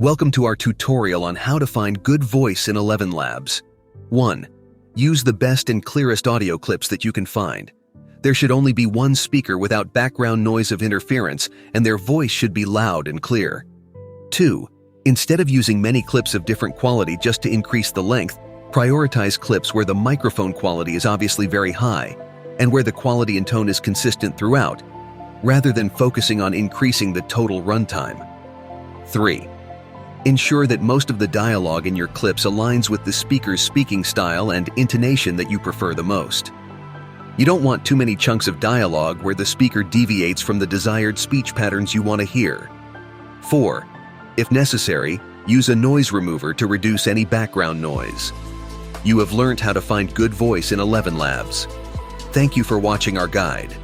Welcome to our tutorial on how to find good voice in Elevenlabs. 1. Use the best and clearest audio clips that you can find. There should only be one speaker without background noise of interference, and their voice should be loud and clear. 2. Instead of using many clips of different quality just to increase the length, prioritize clips where the microphone quality is obviously very high, and where the quality and tone is consistent throughout, rather than focusing on increasing the total runtime. 3. Ensure that most of the dialogue in your clips aligns with the speaker's speaking style and intonation that you prefer the most. You don't want too many chunks of dialogue where the speaker deviates from the desired speech patterns you want to hear. 4. If necessary, use a noise remover to reduce any background noise. You have learned how to find good voice in Elevenlabs. Thank you for watching our guide.